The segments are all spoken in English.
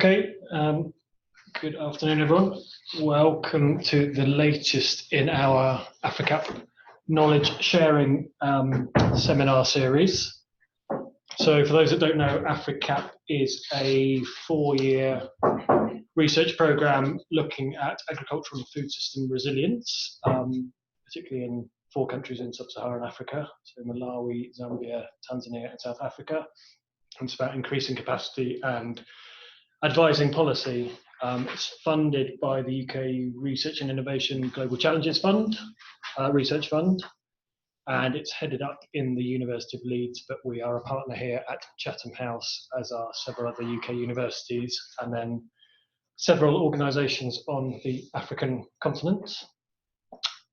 Okay, good afternoon, everyone. Welcome to the latest in our AFRICAP knowledge sharing seminar series. So for those that don't know, AFRICAP is a 4-year research program looking at agricultural and food system resilience, particularly in 4 countries in sub-Saharan Africa, so Malawi, Zambia, Tanzania, and South Africa. And it's about increasing capacity and advising policy. It's funded by the UK Research and Innovation Global Challenges Fund, Research Fund, and it's headed up in the University of Leeds, but we are a partner here at Chatham House, as are several other UK universities, and then several organisations on the African continent.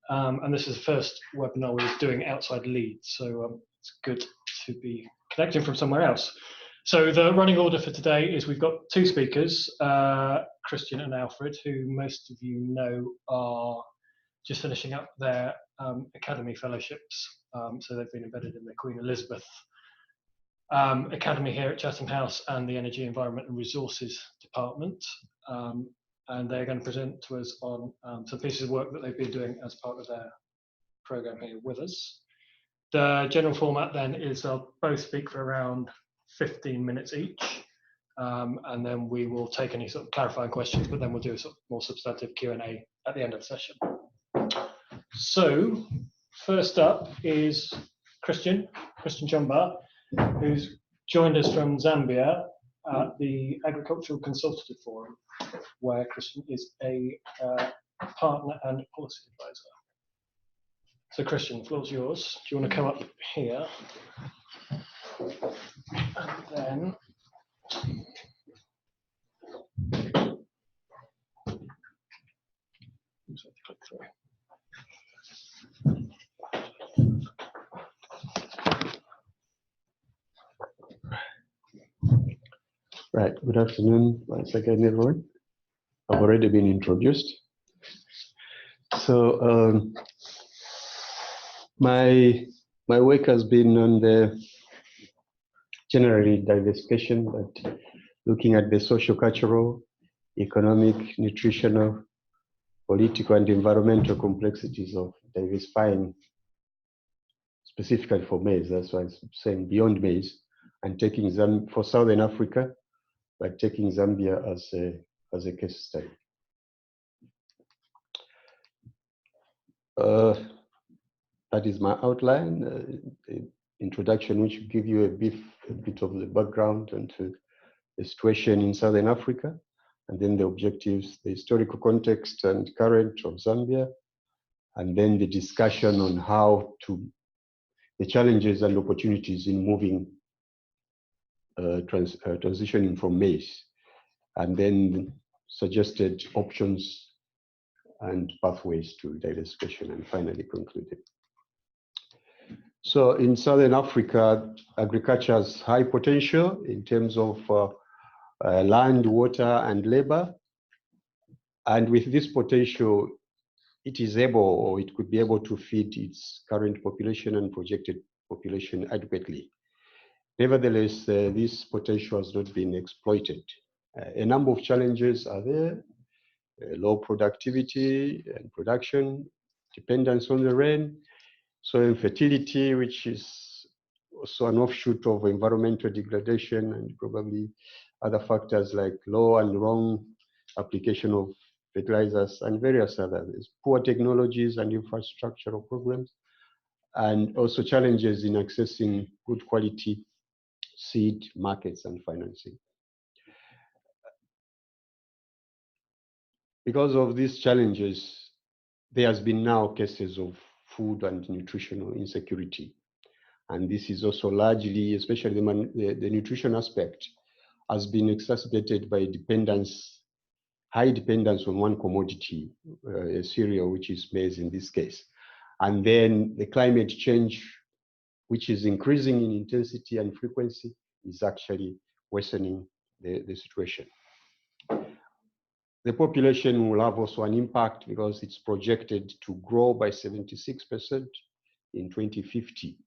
And this is the first webinar we're doing outside Leeds, so it's good to be connecting from somewhere else. So the running order for today is we've got 2 speakers, Christian and Alfred, who most of you know are just finishing up their academy fellowships. So they've been embedded in the Queen Elizabeth Academy here at Chatham House and the Energy, Environment and Resources Department. And they're going to present to us on some pieces of work that they've been doing as part of their programme here with us. The general format then is they'll both speak for around 15 minutes each, and then we will take any sort of clarifying questions, but then we'll do a sort of more substantive Q&A at the end of the session. So first up is Christian Chomba, who's joined us from Zambia at the Agricultural Consultative Forum, where Christian is a partner and policy advisor. So Christian, the floor's yours. Do you want to come up here? And then click through. Right, good afternoon once again, everyone. I've already been introduced. So my work has been on the generally diversification, but looking at the socio-cultural, economic, nutritional, political and environmental complexities of diversifying, specifically for maize. That's why I'm saying beyond maize, and taking Zambia for Southern Africa, but taking Zambia as a case study. That is my outline, introduction, which will give you a bit of the background into the situation in Southern Africa, and then the objectives, the historical context and current of Zambia, and then the discussion on how to, the challenges and opportunities in moving, transitioning from maize, and then suggested options and pathways to diversification, and finally concluded. So in Southern Africa, agriculture has high potential in terms of land, water, and labor. And with this potential, it is able, or it could be able to feed its current population and projected population adequately. Nevertheless, this potential has not been exploited. A number of challenges are there: low productivity and production, dependence on the rain, soil fertility, which is also an offshoot of environmental degradation, and probably other factors like low and wrong application of fertilizers and various others, poor technologies and infrastructural programs, and also challenges in accessing good quality seed markets and financing. Because of these challenges, there has been now cases of food and nutritional insecurity. And this is also largely, especially the nutrition aspect, has been exacerbated by dependence, high dependence on one commodity, a cereal, which is maize in this case. And then the climate change, which is increasing in intensity and frequency, is actually worsening the situation. The population will have also an impact because it's projected to grow by 76% in 2050.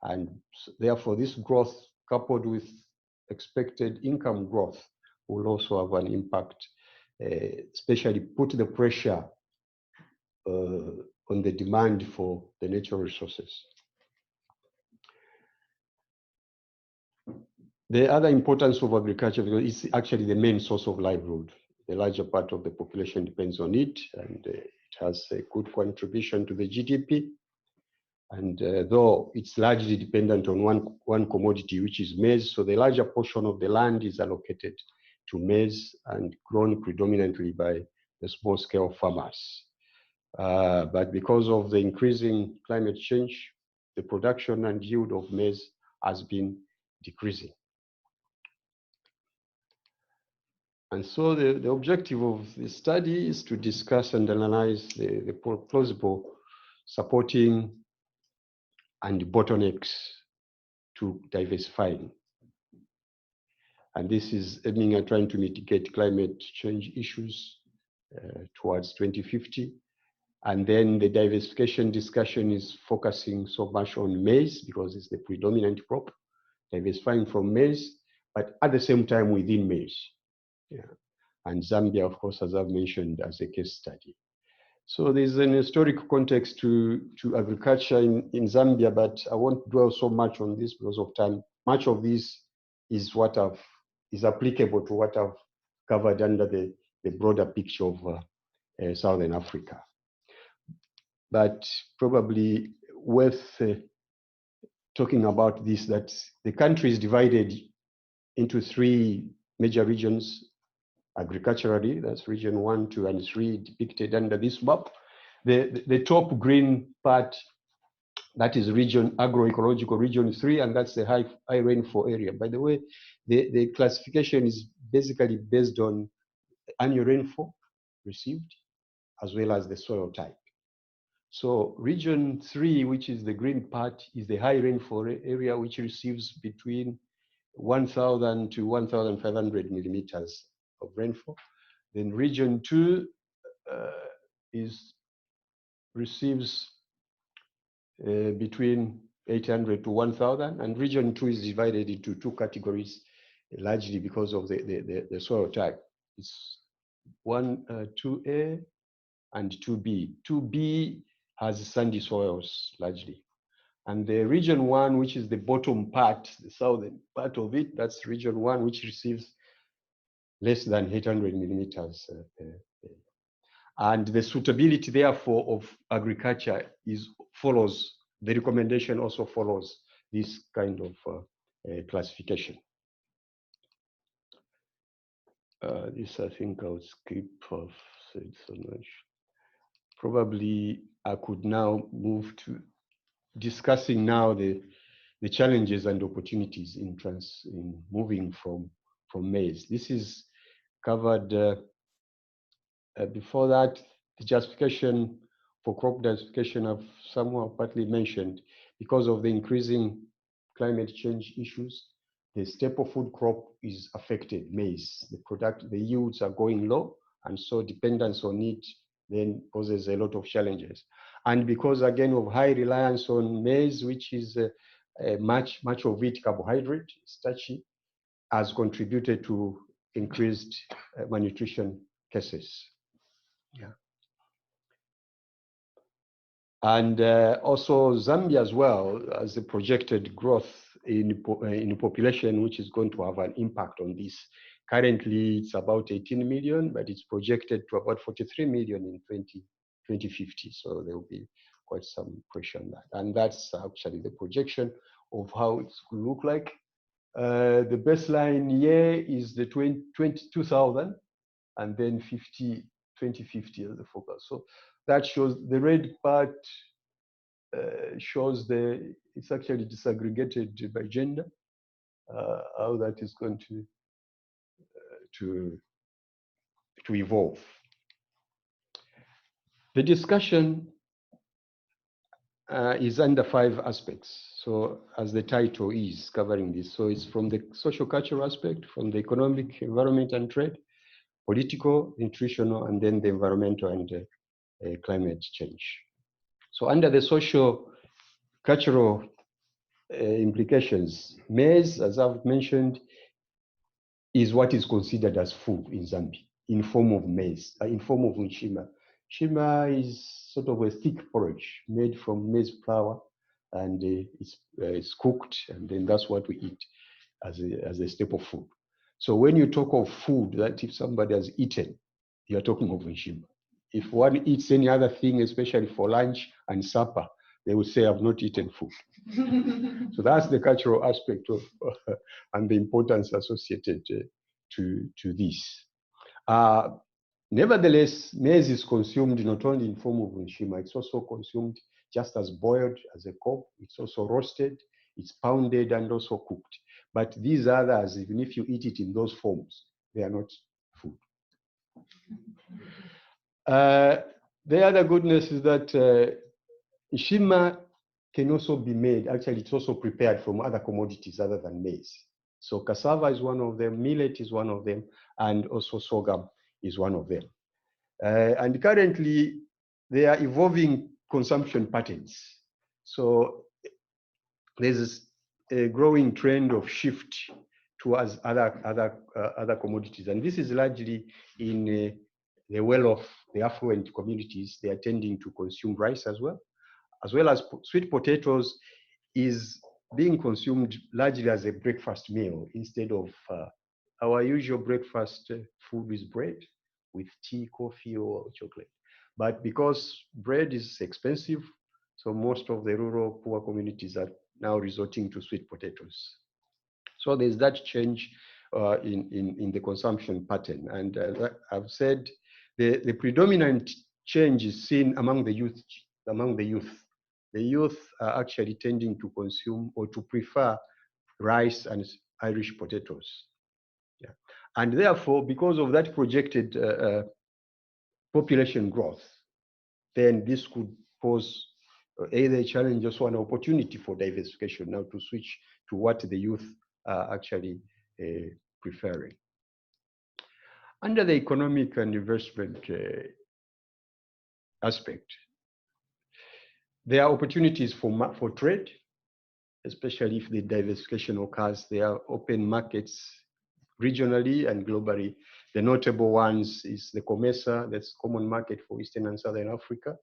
And therefore, this growth, coupled with expected income growth, will also have an impact, especially put the pressure on the demand for the natural resources. The other importance of agriculture, because it's actually the main source of livelihood. The larger part of the population depends on it, and it has a good contribution to the GDP. And though it's largely dependent on one commodity, which is maize, so the larger portion of the land is allocated to maize and grown predominantly by the small-scale farmers. But because of the increasing climate change, the production and yield of maize has been decreasing. And so the objective of the study is to discuss and analyze the plausible supporting and bottlenecks to diversifying. And this is aiming at trying to mitigate climate change issues towards 2050. And then the diversification discussion is focusing so much on maize because it's the predominant crop, diversifying from maize, but at the same time within maize. Yeah. And Zambia, of course, as I've mentioned, as a case study. So there's an historical context to agriculture in Zambia, but I won't dwell so much on this because of time. Much of this is is applicable to what I've covered under the broader picture of Southern Africa. But probably worth talking about this, that the country is divided into 3 major regions agriculturally. That's region 1, 2, and 3 depicted under this map. The top green part, that is region agroecological region 3, and that's the high rainfall area. By the way, the classification is basically based on annual rainfall received as well as the soil type. So region 3, which is the green part, is the high rainfall area, which receives between 1,000 to 1,500 millimeters of rainfall. Then region 2 receives between 800 to 1,000, and region 2 is divided into 2 categories, largely because of the soil type. It's 2A and 2B. 2B has sandy soils largely. And the region 1, which is the bottom part, the southern part of it, that's region 1, which receives less than 800 millimeters. And the suitability, therefore, of agriculture follows, the recommendation also follows this kind of classification. This, I think I'll skip, I've said so much. Probably I could now move to discussing now the challenges and opportunities in moving from maize. This is covered before that. The justification for crop diversification I've somewhat partly mentioned. Because of the increasing climate change issues, the staple food crop is affected, maize. The yields are going low, and so dependence on it then poses a lot of challenges. And because again of high reliance on maize, which is much of it carbohydrate, starchy, has contributed to increased malnutrition cases. Yeah. And also Zambia as well as a projected growth in population, which is going to have an impact on this. Currently, it's about 18 million, but it's projected to about 43 million in 2050. So there will be quite some pressure on that. And that's actually the projection of how it's going to look like. The baseline year is the 2000, and then 2050 as the focus. So that shows the red part shows it's actually disaggregated by gender, how that is going to evolve. The discussion is under 5 aspects. So as the title is covering this, so it's from the socio-cultural aspect, from the economic, environment and trade, political, nutritional, and then the environmental and climate change. So under the socio-cultural implications, maize, as I've mentioned, is what is considered as food in Zambia in form of maize, in form of nshima. Nshima is sort of a thick porridge made from maize flour, and it's cooked, and then that's what we eat as a staple food. So when you talk of food, that if somebody has eaten, you're talking of nshima. If one eats any other thing, especially for lunch and supper, they will say, I've not eaten food. So that's the cultural aspect of and the importance associated to this. Nevertheless, maize is consumed not only in form of nshima, it's also consumed just as boiled as a cob. It's also roasted, it's pounded, and also cooked. But these others, even if you eat it in those forms, they are not food. The other goodness is that nshima can also be made, actually it's also prepared from other commodities other than maize. So cassava is one of them, millet is one of them, and also sorghum is one of them. And currently, there are evolving consumption patterns. So there's a growing trend of shift towards other commodities. And this is largely in the well-off, the affluent communities. They are tending to consume rice as well as sweet potatoes is being consumed largely as a breakfast meal instead of our usual breakfast food is bread with tea, coffee, or chocolate. But because bread is expensive, so most of the rural poor communities are now resorting to sweet potatoes. So there's that change in the consumption pattern. And I've said the predominant change is seen among the youth. The youth are actually tending to consume or to prefer rice and Irish potatoes. Yeah. And therefore, because of that projected population growth, then this could pose either a challenge or an opportunity for diversification now to switch to what the youth are actually preferring. Under the economic and investment aspect, there are opportunities for trade, especially if the diversification occurs. There are open markets regionally and globally. The notable ones is the COMESA, that's Common Market for Eastern and Southern Africa.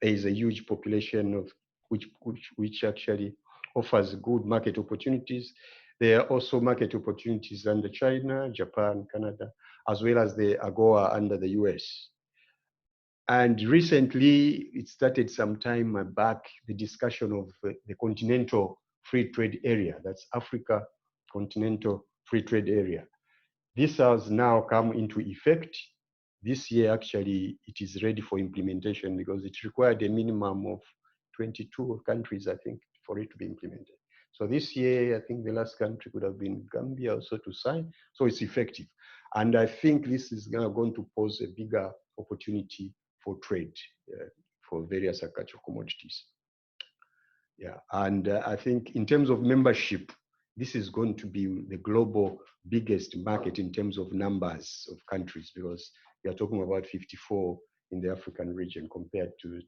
There is a huge population of which actually offers good market opportunities. There are also market opportunities under China, Japan, Canada, as well as the AGOA under the US. And recently, it started some time back, the discussion of the continental free trade area. That's Africa Continental Free Trade Area. This has now come into effect. This year, actually, it is ready for implementation because it required a minimum of 22 countries, I think, for it to be implemented. So this year, I think the last country could have been Zambia also to sign. So it's effective. And I think this is going to pose a bigger opportunity for trade for various agricultural commodities. Yeah, and I think in terms of membership, this is going to be the global biggest market in terms of numbers of countries because we are talking about 54 in the African region compared to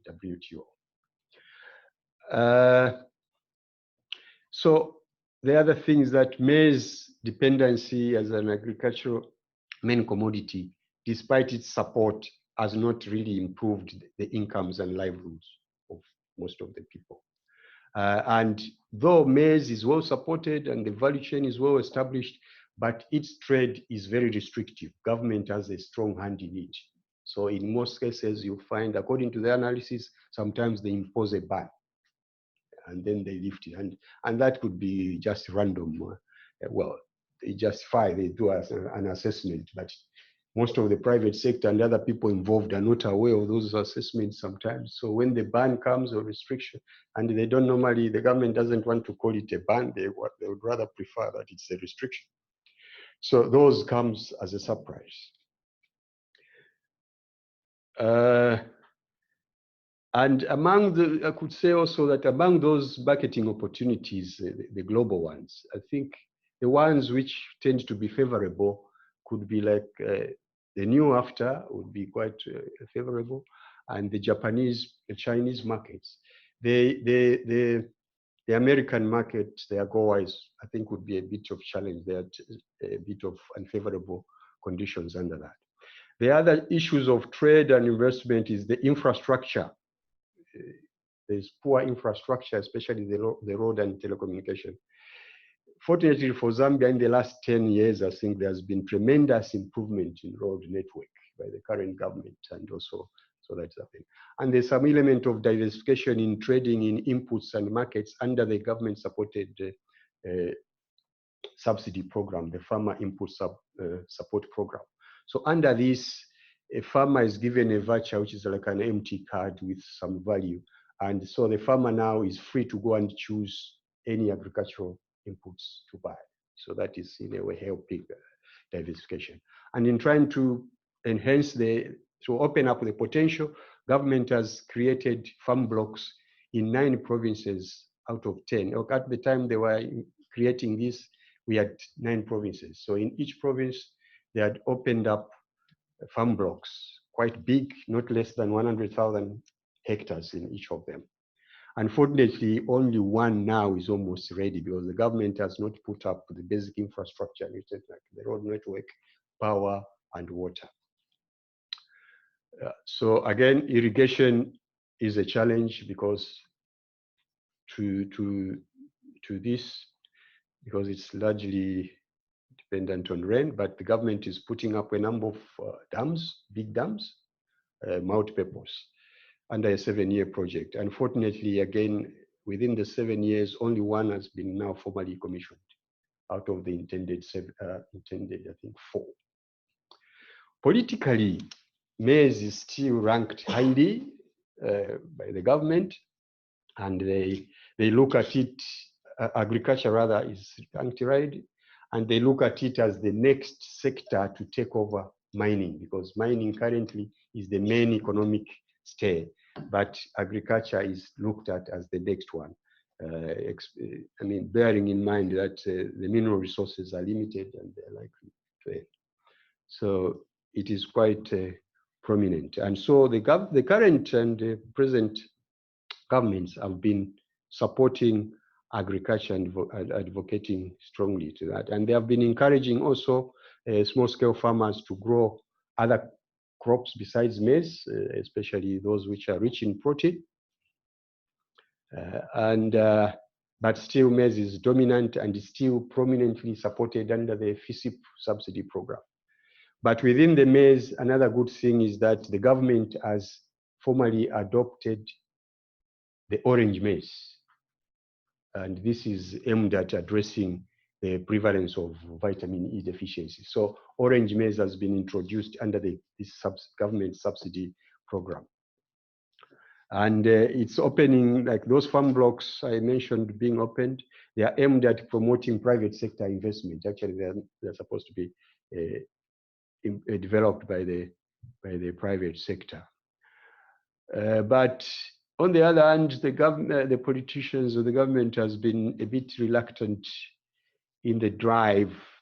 WTO. So the other thing is that maize dependency as an agricultural main commodity, despite its support, has not really improved the incomes and livelihoods of most of the people. And though maize is well supported and the value chain is well established, but its trade is very restrictive. Government has a strong hand in it. So in most cases, you find, according to the analysis, sometimes they impose a ban and then they lift it. And that could be just random. Well, they justify, they do an assessment, but most of the private sector and other people involved are not aware of those assessments sometimes. So when the ban comes or restriction, and they don't normally, the government doesn't want to call it a ban, they would rather prefer that it's a restriction. So those comes as a surprise. And among the, I could say also that among those marketing opportunities, the global ones, I think the ones which tend to be favorable could be like the new NAFTA would be quite favorable, and the Japanese, the Chinese markets. The the American market, the AGOA I think would be a bit of challenge there, a bit of unfavorable conditions under that. The other issues of trade and investment is the infrastructure. There's poor infrastructure, especially the road and telecommunication. Fortunately for Zambia, in the last 10 years, I think there's been tremendous improvement in road network by the current government, and also, so that's happening. And there's some element of diversification in trading in inputs and markets under the government-supported subsidy program, the Farmer Input Support Program. So under this, a farmer is given a voucher, which is like an empty card with some value. And so the farmer now is free to go and choose any agricultural inputs to buy. So that is in a way helping diversification. And in trying to enhance to open up the potential, government has created farm blocks in 9 provinces out of 10. At the time they were creating this, we had 9 provinces. So in each province, they had opened up farm blocks, quite big, not less than 100,000 hectares in each of them. Unfortunately, only 1 now is almost ready because the government has not put up the basic infrastructure, like the road network, power, and water. So again, irrigation is a challenge because to this, because it's largely dependent on rain, but the government is putting up a number of dams, big dams, multi-purpose, under a 7-year project. Unfortunately, again, within the 7 years, only 1 has been now formally commissioned out of the intended, I think, 4. Politically, maize is still ranked highly by the government, and they look at it, agriculture rather is ranked highly, and they look at it as the next sector to take over mining, because mining currently is the main economic stay, but agriculture is looked at as the next one. I mean, bearing in mind that the mineral resources are limited and they're likely to end. So it is quite prominent. And so the current and the present governments have been supporting agriculture and advocating strongly to that. And they have been encouraging also small-scale farmers to grow other crops besides maize, especially those which are rich in protein. But still maize is dominant and is still prominently supported under the FISIP subsidy program. But within the maize, another good thing is that the government has formally adopted the orange maize. And this is aimed at addressing the prevalence of vitamin E deficiency. So orange maize has been introduced under this government subsidy program. And it's opening, like those farm blocks I mentioned being opened, they are aimed at promoting private sector investment. Actually, they're supposed to be developed by the private sector. But on the other hand, the politicians or the government has been a bit reluctant in the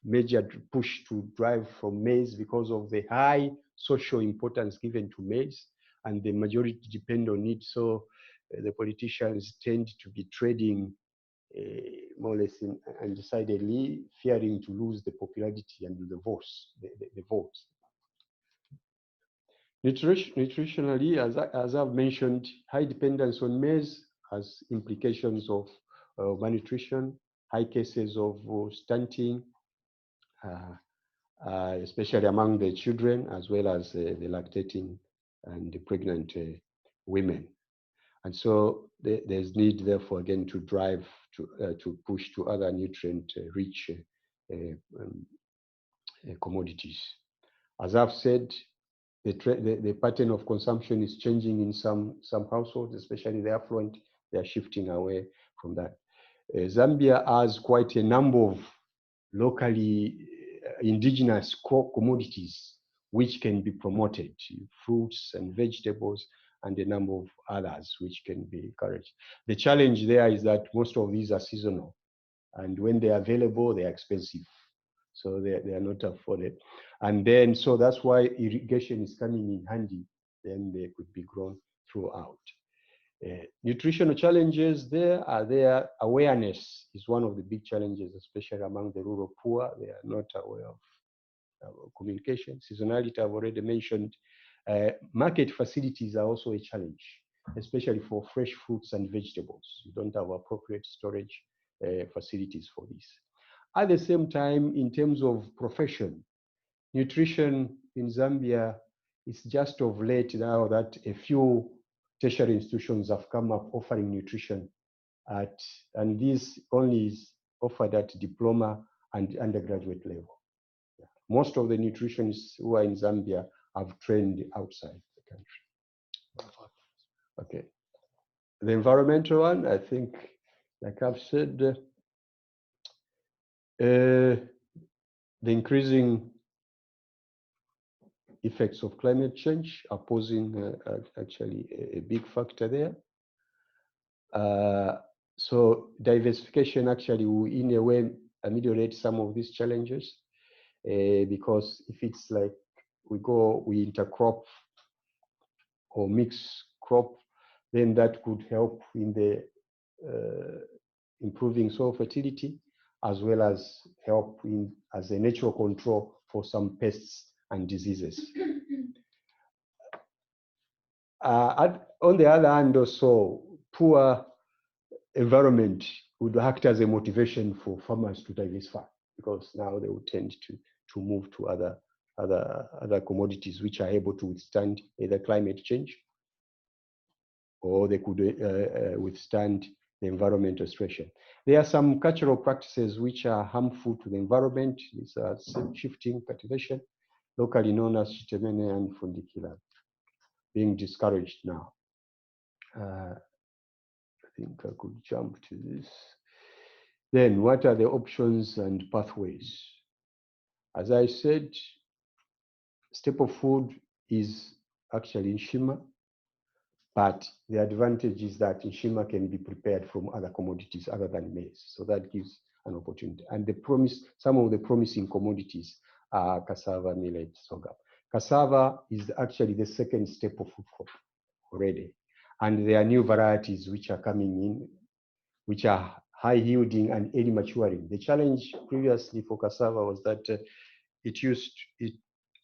major push to drive from maize because of the high social importance given to maize, and the majority depend on it. So the politicians tend to be trading more or less undecidedly, fearing to lose the popularity and the votes. Nutritionally, as I've mentioned, high dependence on maize has implications of malnutrition, high cases of stunting, especially among the children, as well as the lactating and the pregnant women. And so there's need, therefore, again, to drive to push to other nutrient-rich commodities. As I've said, the pattern of consumption is changing in some households, especially the affluent. They are shifting away from that. Zambia has quite a number of locally indigenous core commodities which can be promoted, fruits and vegetables, and a number of others which can be encouraged. The challenge there is that most of these are seasonal, and when they are available, they are expensive. So they are not afforded. And then, so that's why irrigation is coming in handy. Then they could be grown throughout. Nutritional challenges there are there. Awareness is one of the big challenges, especially among the rural poor. They are not aware of communication. Seasonality, I've already mentioned. Market facilities are also a challenge, especially for fresh fruits and vegetables. You don't have appropriate storage facilities for this. At the same time, in terms of profession, nutrition in Zambia is just of late now that a few tertiary institutions have come up offering nutrition and this only is offered at diploma and undergraduate level. Yeah. Most of the nutritionists who are in Zambia have trained outside the country. Okay. The environmental one, I think, like I've said, the increasing effects of climate change are posing actually a big factor there. So diversification actually will in a way ameliorate some of these challenges because if it's like we intercrop or mix crop, then that could help in the improving soil fertility as well as help in as a natural control for some pests and diseases. On the other hand, also, poor environment would act as a motivation for farmers to diversify because now they would tend to move to other commodities which are able to withstand either climate change or they could withstand the environmental stress. There are some cultural practices which are harmful to the environment. These are shifting cultivation, locally known as Chitemene and Fundikila, being discouraged now. I think I could jump to this. Then what are the options and pathways? As I said, staple food is actually Nshima, but the advantage is that Nshima can be prepared from other commodities other than maize. So that gives an opportunity. And some of the promising commodities are cassava, millet, sorghum. Cassava is actually the second staple food crop already. And there are new varieties which are coming in, which are high yielding and early maturing. The challenge previously for cassava was that it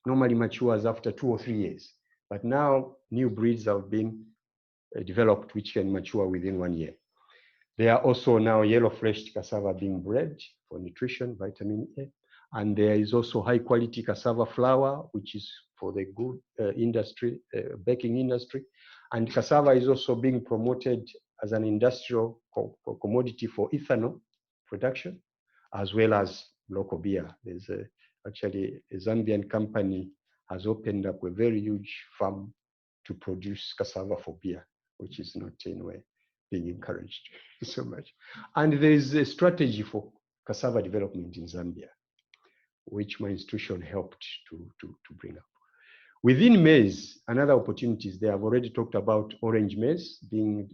normally matures after 2 or 3 years. But now new breeds have been developed which can mature within 1 year. There are also now yellow fleshed cassava being bred for nutrition, vitamin A. And there is also high quality cassava flour, which is for the good industry, baking industry. And cassava is also being promoted as an industrial commodity for ethanol production, as well as local beer. There's actually a Zambian company has opened up a very huge farm to produce cassava for beer, which is not in a way being encouraged so much. And there is a strategy for cassava development in Zambia, which my institution helped to bring up. Within maize, another opportunities, they have already talked about orange maize being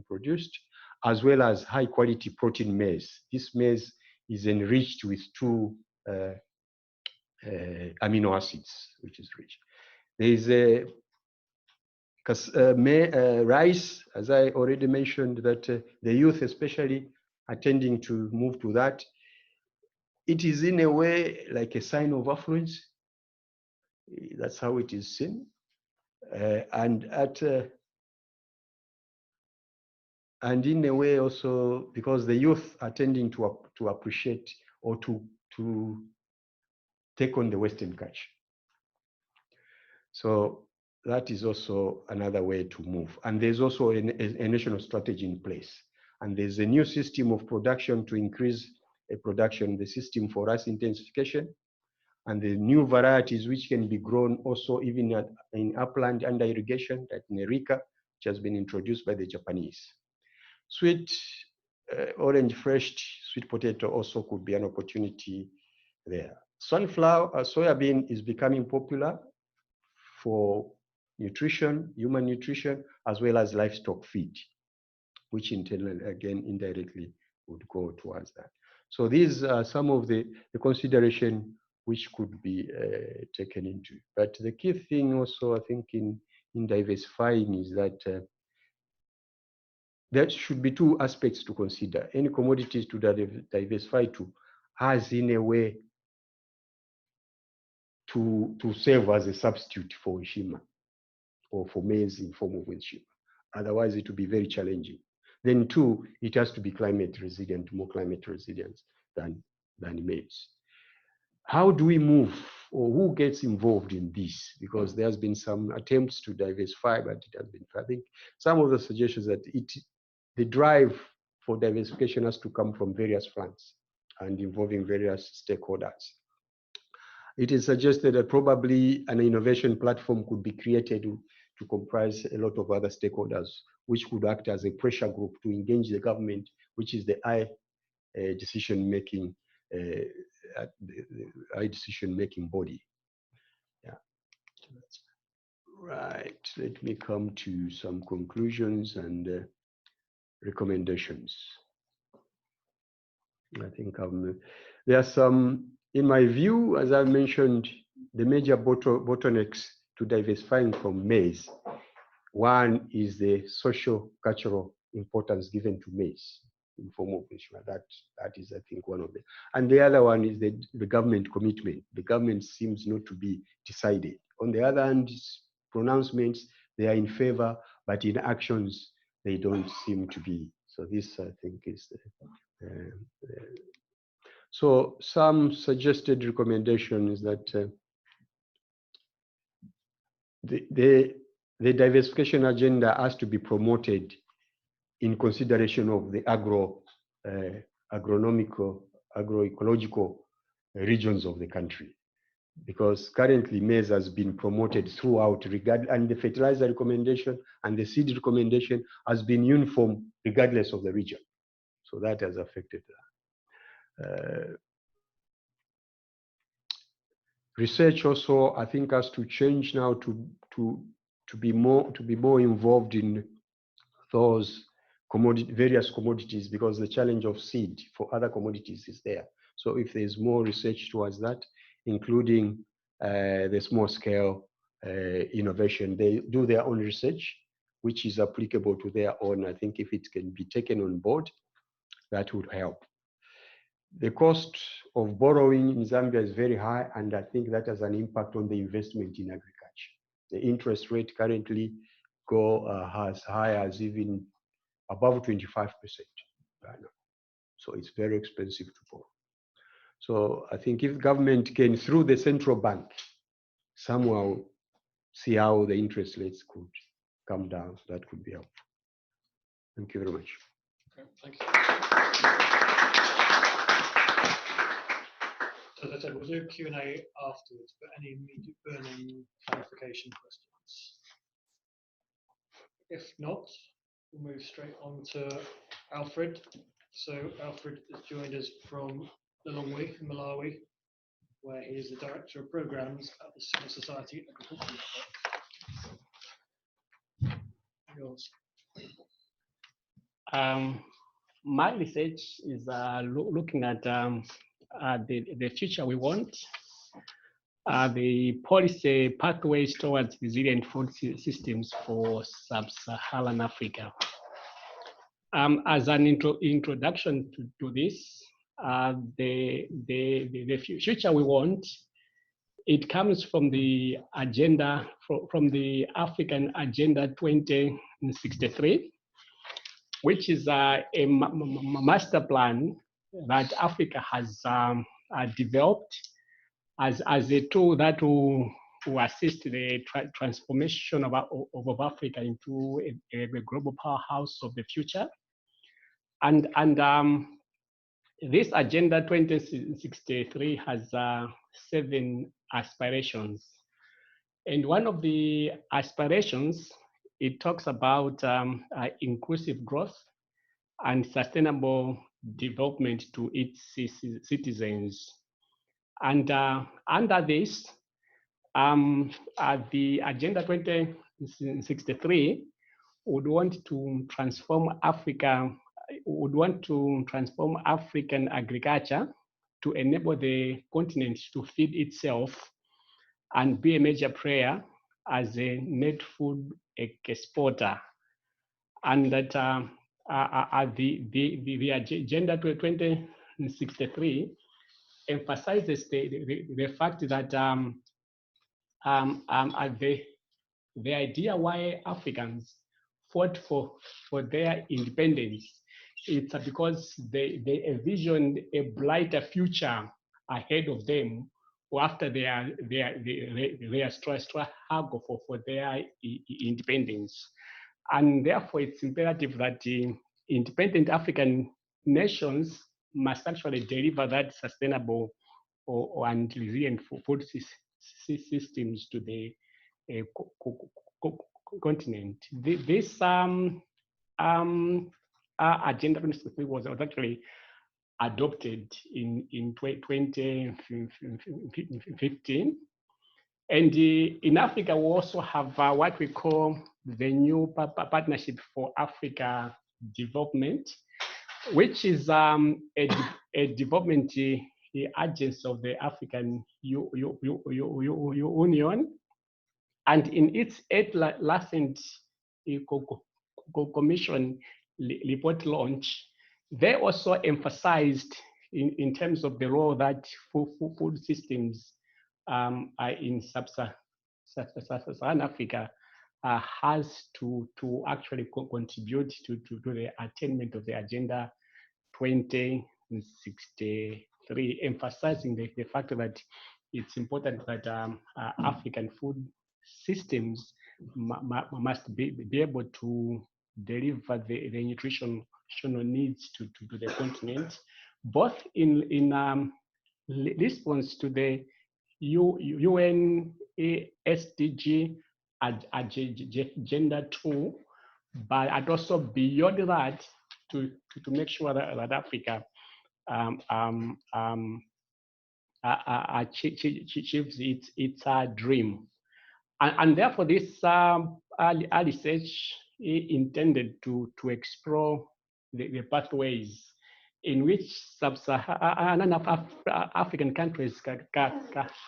produced, as well as high quality protein maize. This maize is enriched with 2 amino acids, which is rich. There is rice, as I already mentioned, that the youth especially are tending to move to that. It is in a way like a sign of affluence. That's how it is seen. And in a way also because the youth are tending to appreciate or to take on the Western culture. So that is also another way to move. And there's also a national strategy in place. And there's a new system of production to increase production, the system for rice intensification, and the new varieties which can be grown also even in upland under irrigation, like Nerika, which has been introduced by the Japanese. Sweet, orange fresh sweet potato also could be an opportunity there. Sunflower, soybean is becoming popular for nutrition, human nutrition, as well as livestock feed, which in turn, again, indirectly would go towards that. So these are some of the consideration which could be taken into. But the key thing also, I think, in diversifying is that there should be two aspects to consider. Any commodities to diversify to has in a way to serve as a substitute for Nshima or for maize in form of Nshima. Otherwise, it will be very challenging. Then two, it has to be climate resilient, more climate resilient than maize. How do we move, or who gets involved in this? Because there has been some attempts to diversify, but it has been, I think, some of the suggestions that the drive for diversification has to come from various fronts and involving various stakeholders. It is suggested that probably an innovation platform could be created to comprise a lot of other stakeholders, which could act as a pressure group to engage the government, which is the high decision-making decision-making body. Yeah. Right. Let me come to some conclusions and recommendations. I think there are some, in my view, as I mentioned, the major bottlenecks to diversifying from maize. One is the social cultural importance given to maize in form of Nshima. That is, I think, one of them. And the other one is the government commitment. The government seems not to be decided. On the other hand, pronouncements, they are in favor, but in actions, they don't seem to be. So this, I think, is so some suggested recommendations that the diversification agenda has to be promoted in consideration of the agroecological regions of the country, because currently maize has been promoted throughout, and the fertilizer recommendation and the seed recommendation has been uniform regardless of the region. So that has affected that. Research also, I think, has to change now to be more involved in those various commodities, because the challenge of seed for other commodities is there. So if there's more research towards that, including the small scale innovation, they do their own research, which is applicable to their own. I think if it can be taken on board, that would help. The cost of borrowing in Zambia is very high, and I think that has an impact on the investment in agriculture. The interest rate currently go as high as even above 25% right now. So it's very expensive to borrow. So I think if government can, through the central bank, somehow see how the interest rates could come down, that could be helpful. Thank you very much. Okay, thank you. So as I said, we'll do Q&A afterwards, but any immediate burning clarification questions? If not, we'll move straight on to Alfred. So Alfred has joined us from Lilongwe, Malawi, where he is the Director of Programs at the Civil Society Agricultural Network. Yours. My research is looking at the future we want, the policy pathways towards resilient food systems for sub-Saharan Africa. As an introduction to this, the future we want, it comes from the agenda, from the African Agenda 2063, which is a master plan that Africa has developed as a tool that will assist the transformation of Africa into a global powerhouse of the future. And this Agenda 2063 has 7 aspirations. And one of the aspirations, it talks about inclusive growth and sustainable development to its citizens. And under this, the Agenda 2063 would want to transform African agriculture to enable the continent to feed itself and be a major player as a net food exporter. And that the Agenda 2063 emphasizes the fact that the idea why Africans fought for their independence, it's because they envisioned a brighter future ahead of them after their struggle for their independence. And therefore, it's imperative that independent African nations must actually deliver that sustainable and resilient food systems to the continent. This Agenda 2063 was actually adopted in 2015. And in Africa, we also have what we call the new Partnership for Africa Development, which is a development agency of the African Union. And in its 8th recent Commission report launch, they also emphasized in terms of the role that food systems in sub-Saharan Africa has to actually contribute to the attainment of the Agenda 2063, emphasizing the fact that it's important that African food systems must be able to deliver the nutritional needs to the continent, both in response to the UN SDG Agenda 2, but also beyond that to make sure that Africa achieves its dream. And therefore, this research intended to explore the pathways in which sub-Saharan African countries can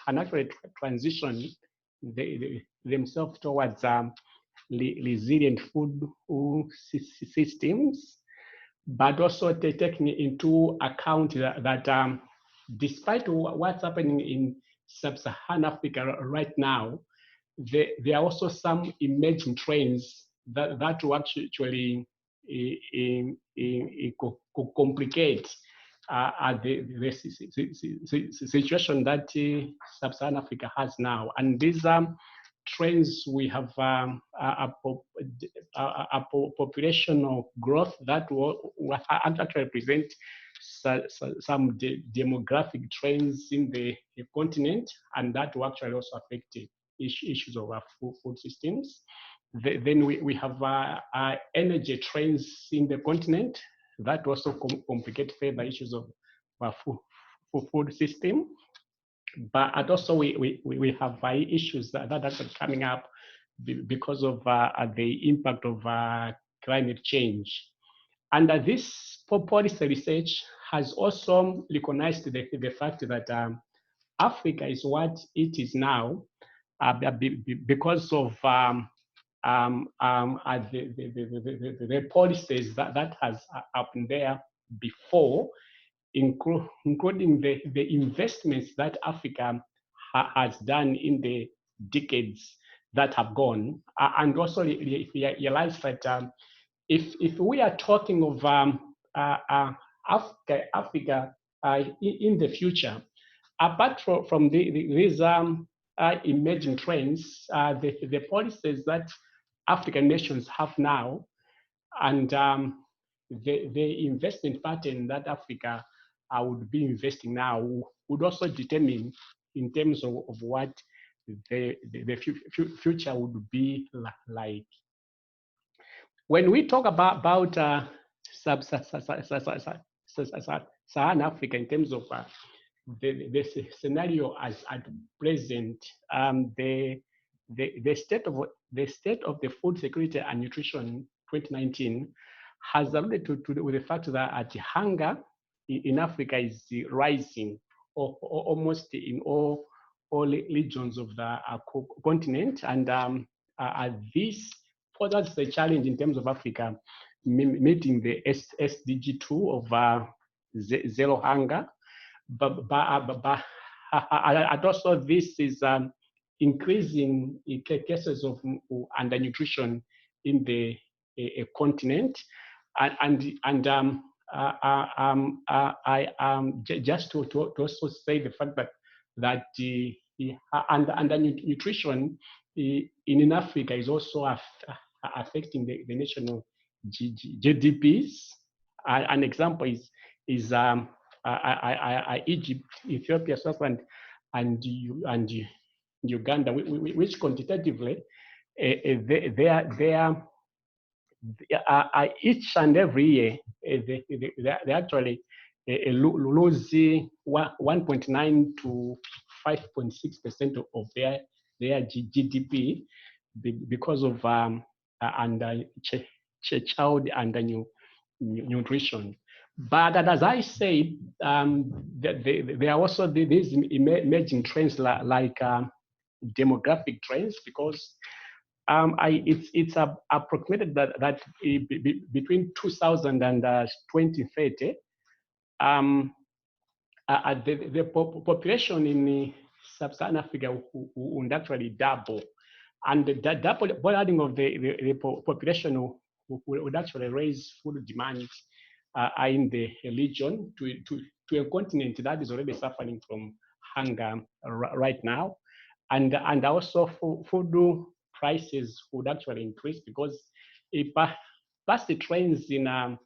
actually transition themselves towards resilient food systems, but also taking into account that despite what's happening in sub-Saharan Africa right now, there are also some emerging trends that will actually complicate the situation that sub-Saharan Africa has now. And these trends, we have a populational growth that will actually present some demographic trends in the continent, and that will actually also affect issues of our food systems. Then we have energy trends in the continent that also complicate further issues of our food system. But also we have issues that are coming up because of the impact of climate change. And this policy research has also recognized the fact that Africa is what it is now because of the policies that has happened there before, including the investments that Africa has done in the decades that have gone, and also realize that if we are talking of Africa in the future, apart from these emerging trends, the policies that African nations have now, and the investment pattern that Africa would be investing now would also determine in terms of what the future would be like. When we talk about sub-Saharan Africa in terms of the scenario as at present, the state of the food security and nutrition 2019 has alluded to the fact that hunger in Africa is rising, almost in all regions of the continent, and this poses a challenge in terms of Africa meeting the SDG 2 of zero hunger. But and also this is increasing cases of undernutrition in the continent, just to also say the fact that undernutrition in Africa is also affecting the national GDPs. An example is Egypt, Ethiopia, Sudan, and Uganda, which quantitatively they are each and every year they actually lose 1.9 to 5.6% of their GDP because of child undernutrition. But as I said, there are also these emerging trends like demographic trends, because it's approximated that between 2000 and 2030, the population in sub-Saharan Africa will actually double, and the doubling of the population would actually raise food demand in the region to a continent that is already suffering from hunger right now, and also food prices would actually increase, because past the trends in a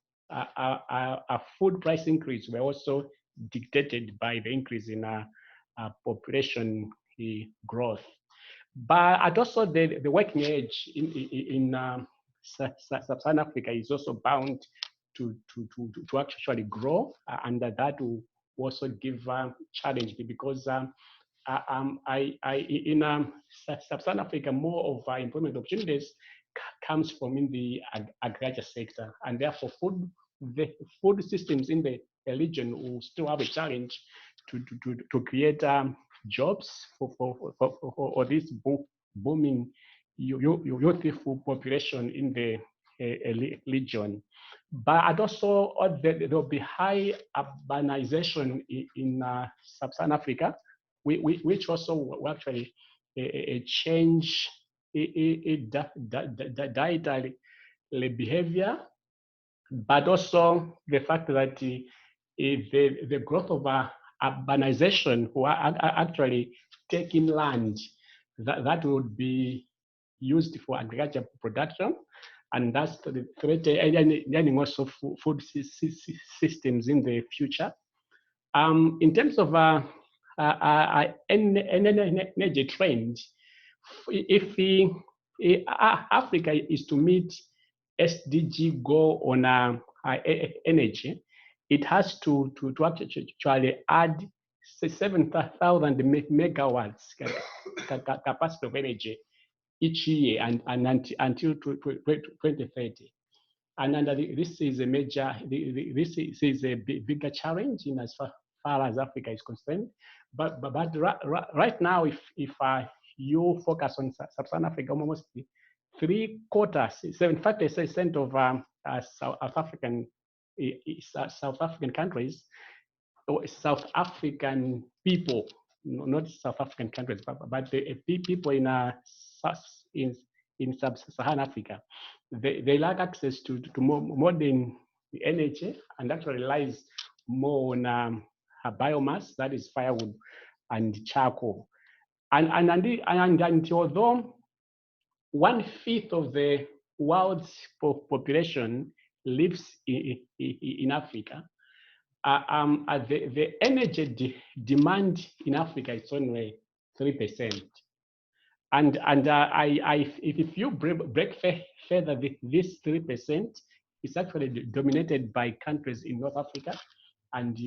food price increase were also dictated by the increase in population growth. But also the working age in sub-Saharan Africa is also bound to actually grow, and that will also give challenge, because in sub-Saharan Africa, more of employment opportunities comes from in the agriculture sector, and therefore the food systems in the region will still have a challenge to create jobs for this booming youthful population in the region. But also there will be high urbanization in sub-Saharan Africa, which also will actually change dietary behavior, but also the fact that the growth of urbanization will actually taking land that would be used for agriculture production, and that's threatening also food systems in the future. In terms of energy trend, if Africa is to meet SDG goal on energy, it has to actually add 7,000 megawatts capacity of energy each year and until 2030. And this is a major, this is a bigger challenge in as far as Africa is concerned. But right now, if you focus on sub-Saharan Africa, almost 75% of South African countries, or South African people, not South African countries, but the people in sub-Saharan Africa, they lack access to modern energy, and actually relies more on biomass, that is firewood and charcoal. And although 1/5 of the world's population lives in Africa, the energy demand in Africa is only 3%. And if you break further, this 3% is actually dominated by countries in North Africa and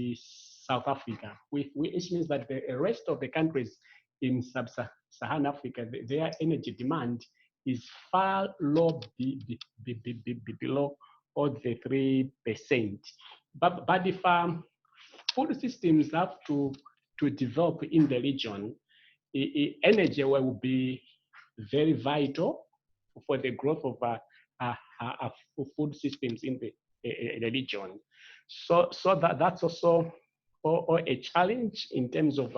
South Africa, which means that the rest of the countries in sub-Saharan Africa, their energy demand is far low below all the 3%. But if food systems have to develop in the region, energy will be very vital for the growth of food systems in the region. So that's also a challenge in terms of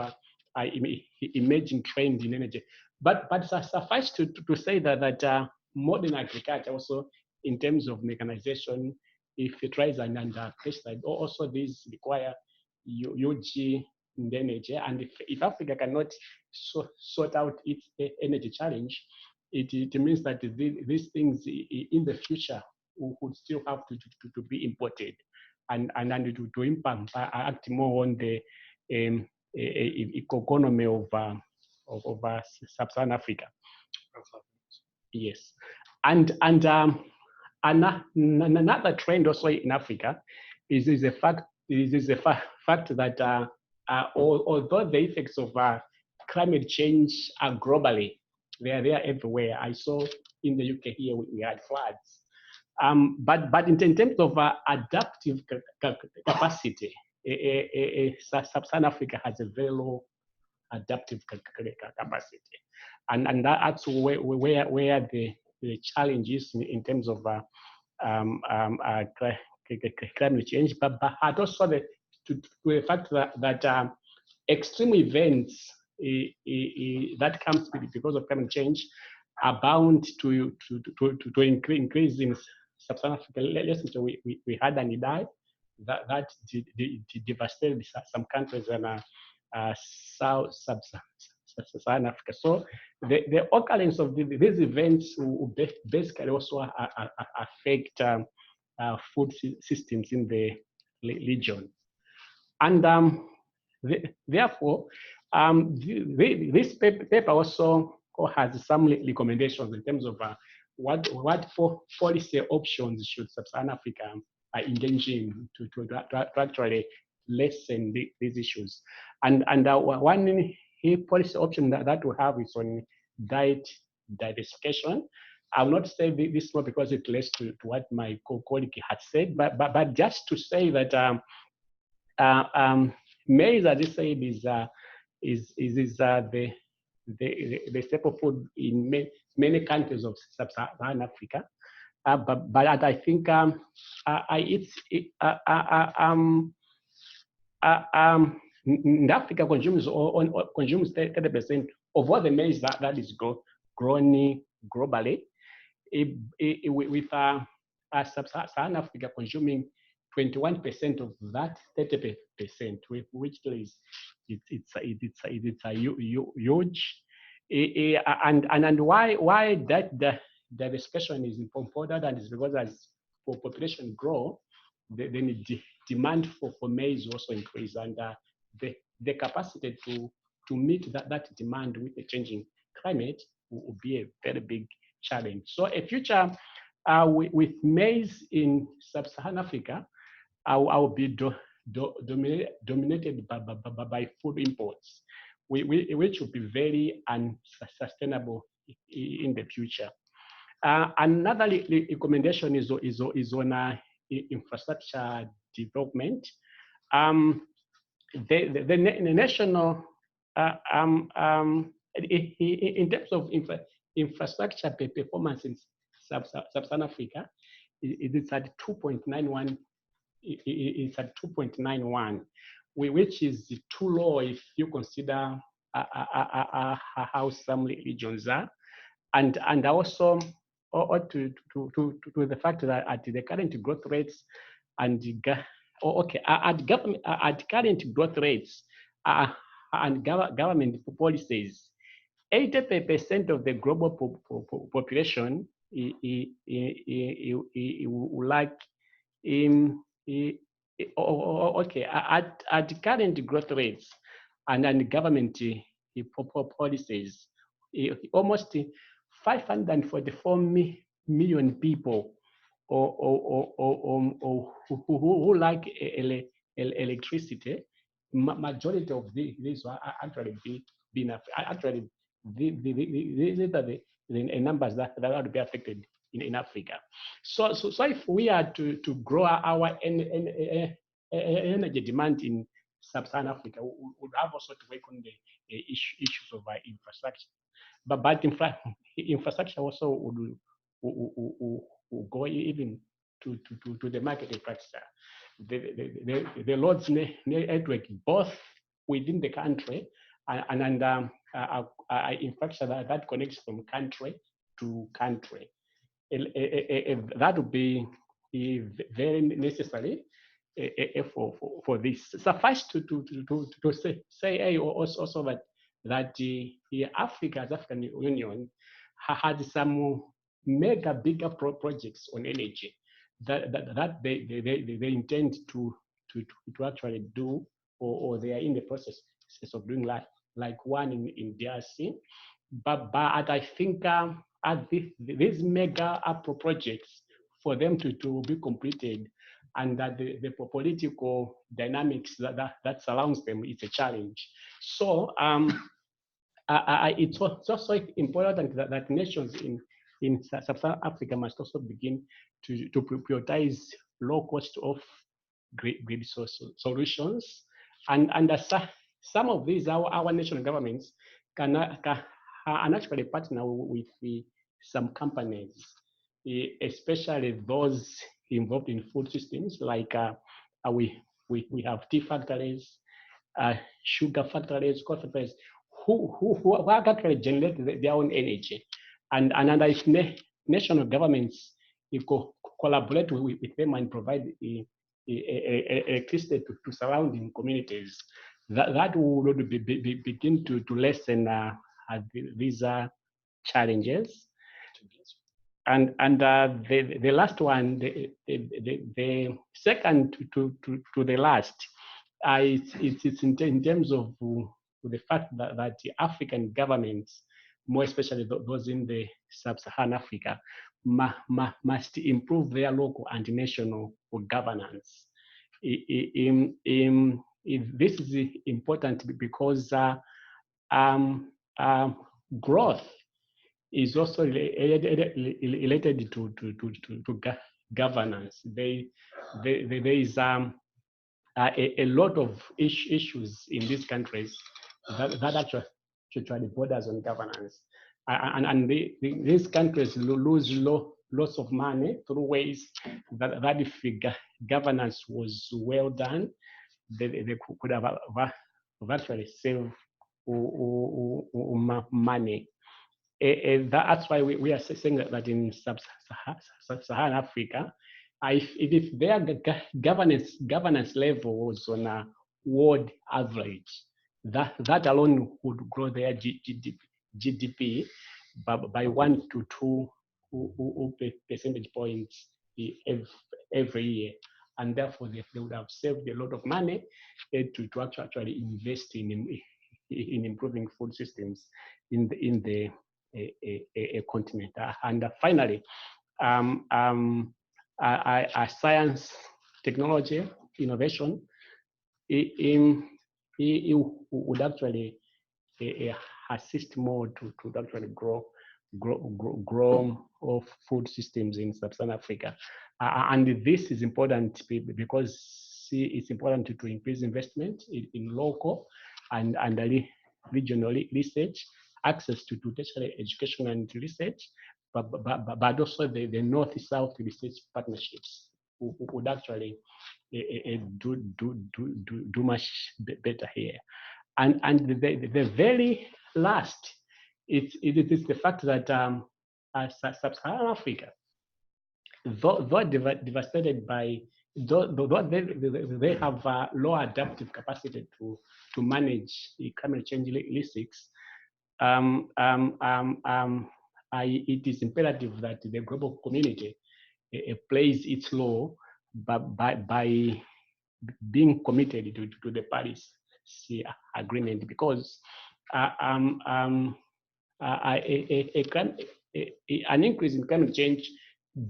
emerging trend in energy. But suffice to say that modern agriculture also, in terms of mechanization, fertilizer and pesticide, also these require huge energy. And if Africa cannot sort out its energy challenge, it means that these things in the future would still have to be imported and to impact act more on the economy of sub-Saharan Africa. Yes, and another trend also in Africa is the fact that although the effects of climate change are globally, they are everywhere. I saw in the UK here we had floods. But in terms of adaptive capacity, sub-Saharan Africa has a very low adaptive capacity, and that's where the challenge is in terms of climate change. But also to the fact that extreme events that comes because of climate change are bound to increase in sub-Saharan Africa. Listen, we had an Idai that devastated some countries and South Sub-Saharan Africa. So the occurrence of these events will basically also affect food systems in the region. And therefore, this paper also has some recommendations in terms of what policy options should Sub-Saharan Africa engage in to actually lessen these issues. And one policy option that we have is on diet diversification. I will not say this more because it relates to what my colleague had said, but just to say that maize, as I said, is the staple food in many countries of sub-Saharan Africa. But I think Africa consumes 30% of all the maize that is grown globally, with sub-Saharan Africa consuming 21% of that 30%, which is it's a huge. And why that diversification is important, and is because as population grow, the demand for maize also increase, and the capacity to meet that demand with the changing climate will be a very big challenge. So a future with maize in sub-Saharan Africa will be dominated by food imports, which will be very unsustainable in the future. Another recommendation is on infrastructure development. The national, in terms of infrastructure performance in sub-Saharan Africa, it's at 2.91. It's at 2.91, which is too low if you consider how some regions are, and also to the fact that at the current growth rates and at current growth rates and government policies, 80% of the global population would like at current growth rates and government policies, almost 544 million people who like electricity. Majority of these are actually these are the numbers that are to be affected in Africa. So if we are to grow our energy demand in sub-Saharan Africa, we would have also to work on the issues of infrastructure. But infrastructure also go even to the market infrastructure. The roads network, both within the country and infrastructure that connects from country to country. That would be very necessary for this. Suffice to say also that the Africa, as African Union, had some mega bigger projects on energy that they intend to actually do, or they are in the process of doing, like one in DRC. But I think at these mega projects, for them to be completed, and that the political dynamics that surrounds them is a challenge. So it's also important that nations in sub-Saharan Africa must also begin to prioritize low cost of grid solutions, and some of these our national governments can actually partner with some companies, especially those involved in food systems, like we have tea factories, sugar factories, coffee factories, who actually generate their own energy, and if national governments collaborate with them and provide electricity to surrounding communities, that would begin to lessen these challenges. And the last one, the second to the last, it's in terms of the fact that the African governments, more especially those in the sub-Saharan Africa, must improve their local and national governance. This is important because growth is also related to governance. There is a lot of issues in these countries that actually borders on governance, and these countries lose lots of money through ways that if governance was well done, they could have actually saved money. That's why we are saying that in sub-Saharan Africa, if their governance level was on a world average, that alone would grow their GDP by 1 to 2 percentage points every year, and therefore they would have saved a lot of money to actually invest in improving food systems in the continent. And finally, science, technology, innovation, it would actually assist more to actually grow of food systems in sub-Saharan Africa. And this is important because it's important to increase investment in local and regional research, access to tertiary education and research, but also the North-South research partnerships would actually do much better here. And the very last, it is the fact that sub-Saharan Africa, though devastated by, though they have low adaptive capacity to manage the climate change risks, it is imperative that the global community plays its role by being committed to the Paris Agreement, because an increase in climate change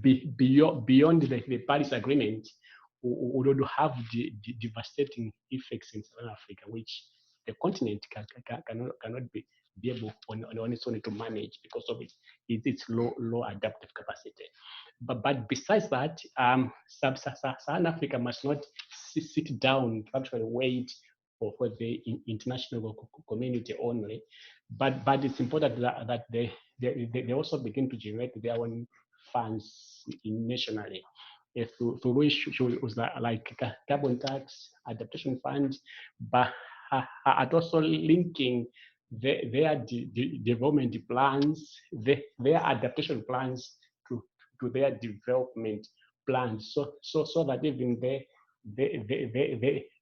beyond the Paris Agreement would have devastating effects in Southern Africa, which the continent cannot be able on its own to manage because of its low adaptive capacity. But besides that, sub-Saharan Africa must not sit down to actually wait for the international community only, but it's important that they also begin to generate their own funds nationally through issues like carbon tax, adaptation fund, but at also linking their development plans, their adaptation plans to their development plans, so that even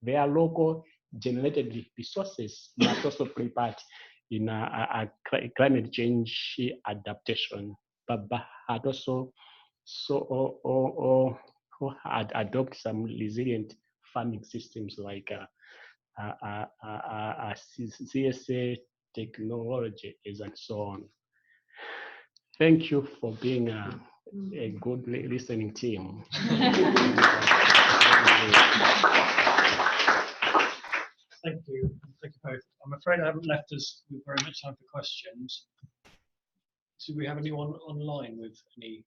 their local generated resources must also play part in climate change adaptation, but also adopt some resilient farming systems like CSA technologies and so on. Thank you for being a good listening team. Thank you both. I'm afraid I haven't left us with very much time for questions. Do we have anyone online with any?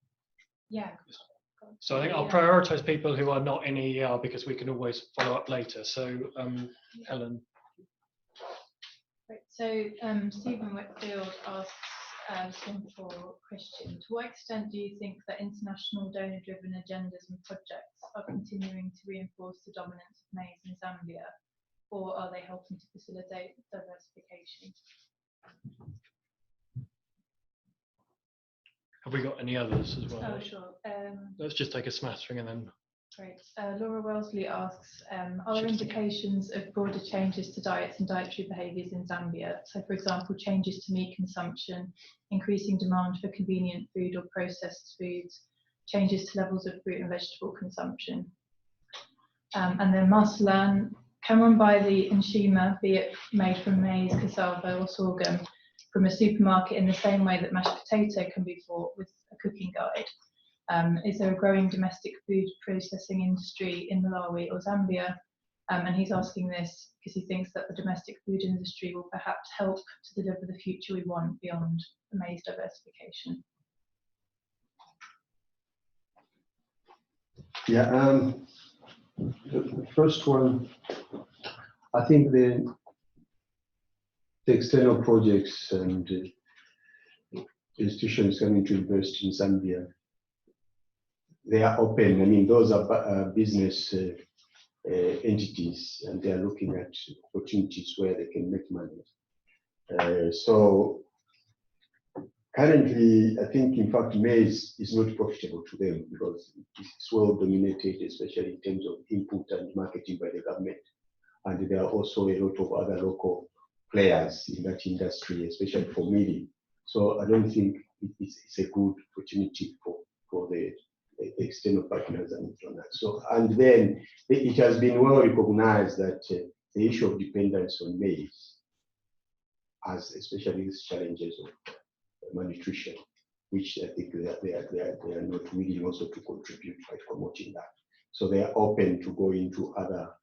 Yeah. So I think I'll prioritise people who are not in EER because we can always follow up later. So Helen. Right. So Stephen Whitfield asks a simple question. To what extent do you think that international donor-driven agendas and projects are continuing to reinforce the dominance of maize in Zambia, or are they helping to facilitate diversification? Have we got any others as well? Oh, sure. Let's just take a smattering and then. Great. Laura Wellesley asks, are there indications of broader changes to diets and dietary behaviours in Zambia? So, for example, changes to meat consumption, increasing demand for convenient food or processed foods, changes to levels of fruit and vegetable consumption. And then Marcelan, can one buy the nshima, be it made from maize, cassava or sorghum, from a supermarket in the same way that mashed potato can be bought with a cooking guide? Is there a growing domestic food processing industry in Malawi or Zambia? And he's asking this because he thinks that the domestic food industry will perhaps help to deliver the future we want beyond the maize diversification. Yeah, the first one, I think the external projects and institutions coming to invest in Zambia, they are open. I mean, those are business entities, and they are looking at opportunities where they can make money. So currently, I think, in fact, maize is not profitable to them because it's well dominated, especially in terms of input and marketing by the government. And there are also a lot of other local players in that industry, especially for milling. So I don't think it's a good opportunity for the external partners and so on. So, and then it has been well recognized that the issue of dependence on maize has especially these challenges of malnutrition, which I think they are not willing also to contribute by promoting that. So they are open to go into other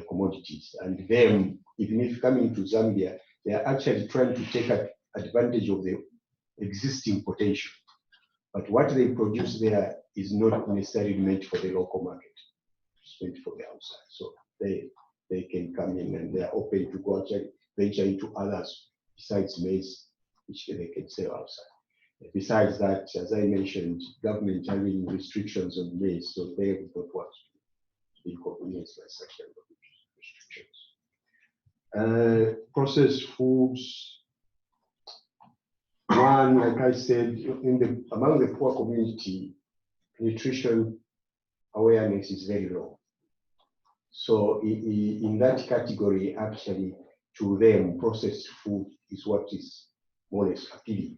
commodities. And then, even if coming to Zambia, they are actually trying to take advantage of the existing potential. But what they produce there is not necessarily meant for the local market. It's meant for the outside. So they can come in and they are open to go actually venture into others besides maize, which they can sell outside. Besides that, as I mentioned, government having restrictions on maize, so they would not want to be inconvenienced by such kind of restrictions. Processed foods. One, like I said, among the poor community, nutrition awareness is very low. So in that category, actually, to them, processed food is what is more or less appealing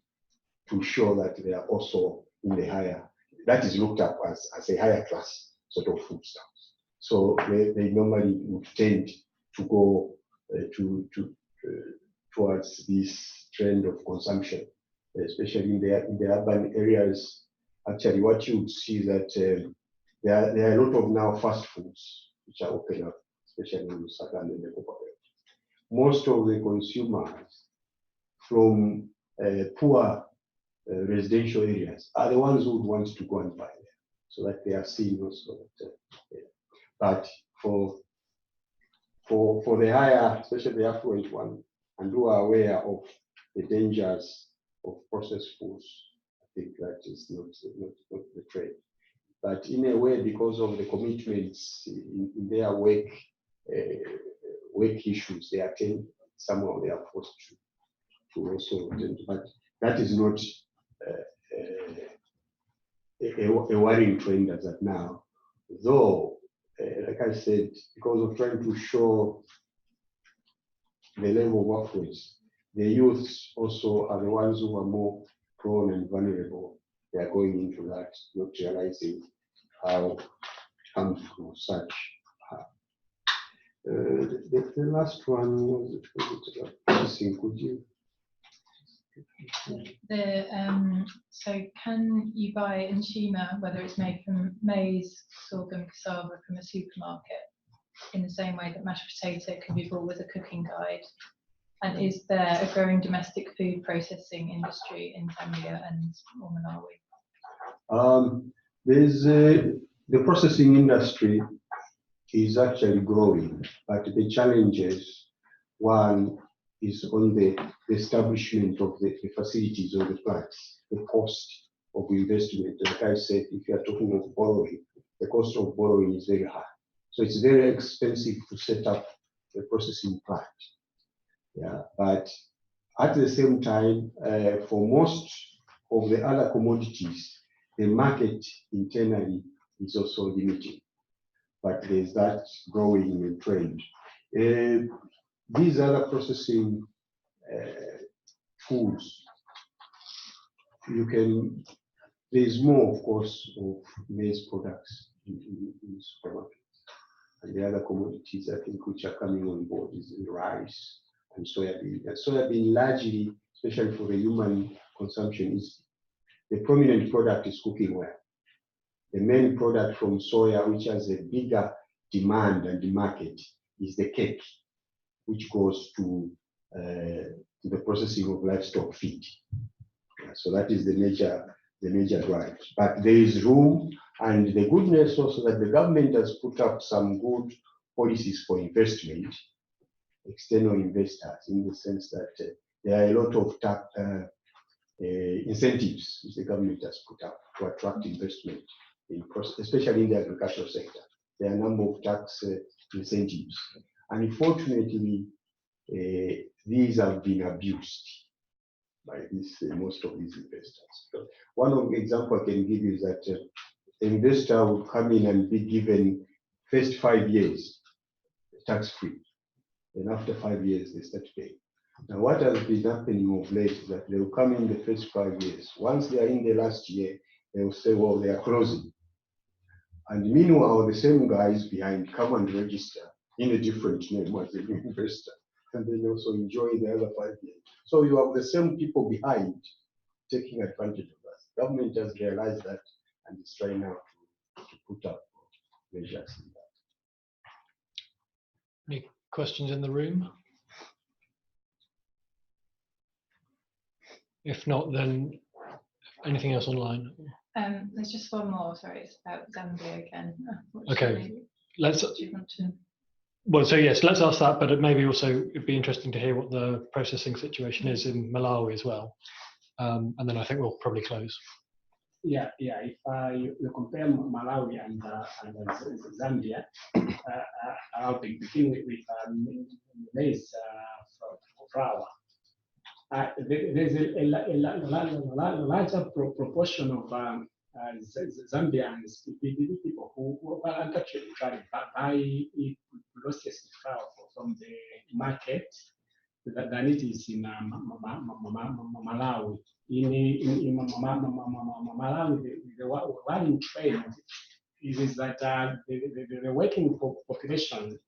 to show that they are also in the higher, that is looked up as a higher class sort of foodstuffs. So they normally would tend to go towards this trend of consumption, especially in the urban areas. Actually, what you would see is that there are a lot of now fast foods which are open up, especially in Saharan and the Copper Belt. Most of the consumers from poor residential areas are the ones who would want to go and buy there, so that they are seeing also that. But for the higher, especially the affluent one, and who are aware of the dangers of processed foods, I think that is not the trend. But in a way, because of the commitments in their work issues, they attend, somehow they are forced to also attend. But that is not a worrying trend as of now. Though, like I said, because of trying to show the level of affluence, the youths also are the ones who are more prone and vulnerable. They are going into that, not realizing how harmful such are. The last one was processing. Could you? So can you buy enshima, whether it's made from maize, sorghum, cassava from a supermarket, in the same way that mashed potato can be bought with a cooking guide? And is there a growing domestic food processing industry in Zambia or Malawi? There's the processing industry is actually growing, but the challenges, one is on the establishment of the facilities or the plants, the cost of investment. Like I said, if you are talking of borrowing, the cost of borrowing is very high. So it's very expensive to set up a processing plant. Yeah, but at the same time, for most of the other commodities, the market internally is also limited. But there's that growing trend. These other processing foods, there's more, of course, of maize products in supermarkets. And the other commodities, I think, which are coming on board is rice and soybean. And soybean largely, especially for the human consumption, is the prominent product is cooking oil. The main product from soya, which has a bigger demand and the market, is the cake, which goes to the processing of livestock feed. Yeah, so that is the major drive. But there is room, and the goodness also that the government has put up some good policies for investment, external investors, in the sense that there are a lot of incentives which the government has put up to attract investment, especially in the agricultural sector. There are a number of tax incentives. And unfortunately, these have been abused by most of these investors. So one of the examples I can give you is that the investor would come in and be given first 5 years tax-free. Then after 5 years, they start paying. Now, what has been happening of late is that they will come in the first 5 years. Once they are in the last year, they will say, well, they are closing. And meanwhile, the same guys behind come and register in a different name as the new investor. And then also enjoy the other 5 years. So you have the same people behind taking advantage of that. Government has realized that and is trying now to put up measures in that. Any questions in the room? If not, then anything else online? There's just one more. Sorry, it's about Zambia again. Okay, let's. Do you want to? Well, so yes, let's ask that, but it maybe also it'd be interesting to hear what the processing situation is in Malawi as well, and then I think we'll probably close. Yeah. If you compare Malawi and Zambia, I'll begin with maize flour. There's a larger proportion of Zambians people who are actually trying to buy processed flour from the market than it is in Malawi. In Malawi, the one trend is that the working population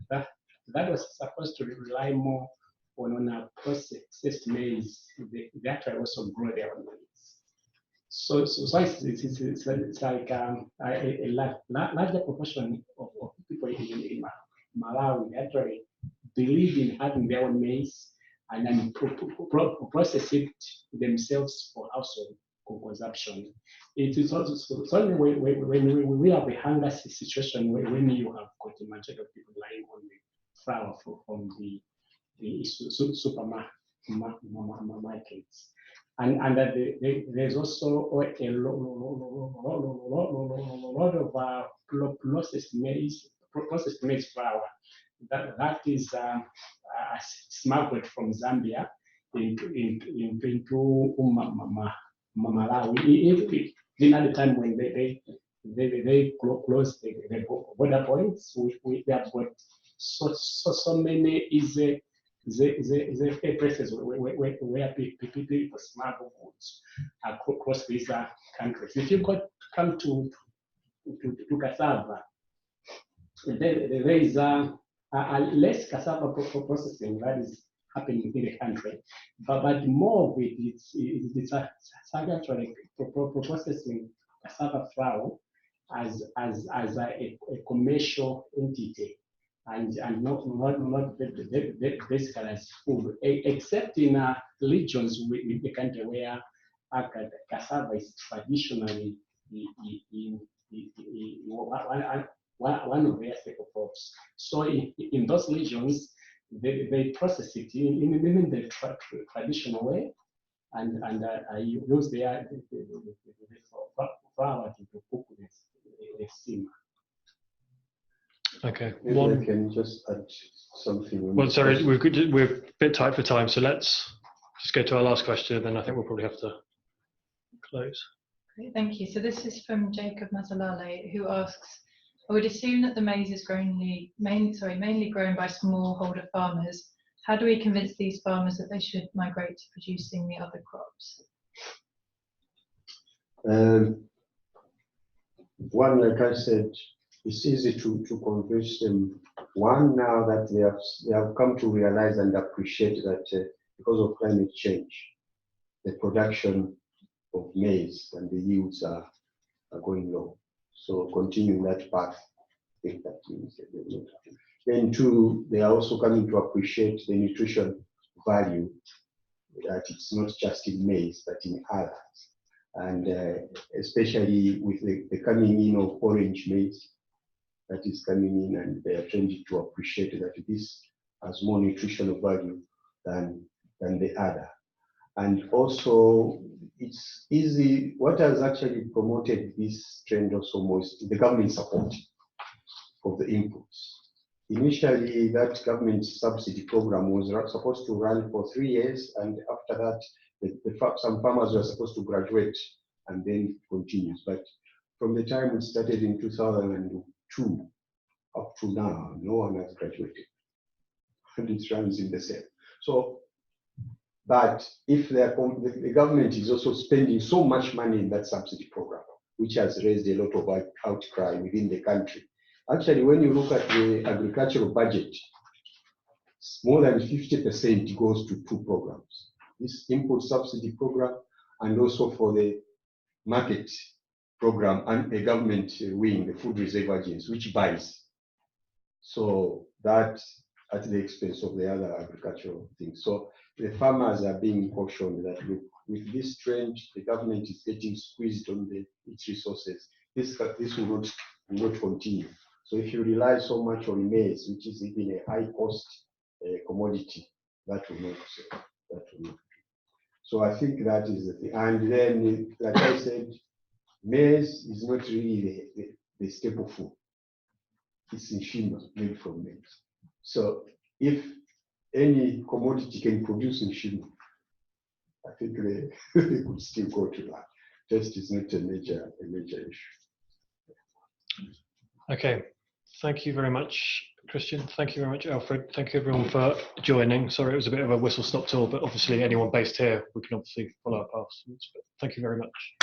that was supposed to rely more on a processed maize, they actually also grow their own maize. So it's like a larger proportion of people in Malawi actually believe in having their own maize and then process it themselves for household consumption. It is also only when we have a hunger situation when you have got a majority of people relying on the flour from the supermarkets. And there's also a lot of processed maize flour that is smuggled from Zambia into Malawi. Even at the time when they closed the border points, we have got so many easy places where people smuggle goods across these countries. If you come to cassava, there is a less cassava processing that is happening within the country, but more of it it's actually processing cassava flour as a commercial entity and not basically as food, except in regions within the country where cassava is traditionally one of their staple crops. So in those regions, they process it in the traditional way, and use their flour to cook the steam. Okay. Maybe I can just add something. Well, sorry, we're a bit tight for time, so let's just go to our last question, and then I think we'll probably have to close. Great, thank you. So this is from Jacob Mazalale, who asks, I would assume that the maize is mainly grown by smallholder farmers. How do we convince these farmers that they should migrate to producing the other crops? One, like I said, it's easy to convince them. One, now that they have come to realize and appreciate that because of climate change, the production of maize and the yields are going low. So continuing that path, I think that means that they will. Then two, they are also coming to appreciate the nutrition value, that it's not just in maize, but in others. And especially with the coming in of orange maize that is coming in, and they are trying to appreciate that this has more nutritional value than the other. And also, it's easy. What has actually promoted this trend also most the government support of the inputs. Initially, that government subsidy program was supposed to run for 3 years, and after that, some farmers were supposed to graduate, and then it continues. But from the time it started in 2002 up to now, no one has graduated, and it runs in the same. So, but if the government is also spending so much money in that subsidy program, which has raised a lot of outcry within the country. Actually, when you look at the agricultural budget, more than 50% goes to 2 programs. This input subsidy program, and also for the market program, and a government wing, the Food Reserve Agency, which buys. So that at the expense of the other agricultural things. So the farmers are being cautioned that with this trend, the government is getting squeezed on its resources. This will not continue. So if you rely so much on maize, which is even a high cost commodity, that will not. So I think that is the thing. And then, like I said, maize is not really the staple food. It's nshima made from maize. So if any commodity can produce nshima, I think they could still go to that. Just is not a major issue. Okay, thank you very much, Christian. Thank you very much, Alfred. Thank you everyone for joining. Sorry, it was a bit of a whistle-stop tour, but obviously anyone based here, we can obviously follow up afterwards. But thank you very much.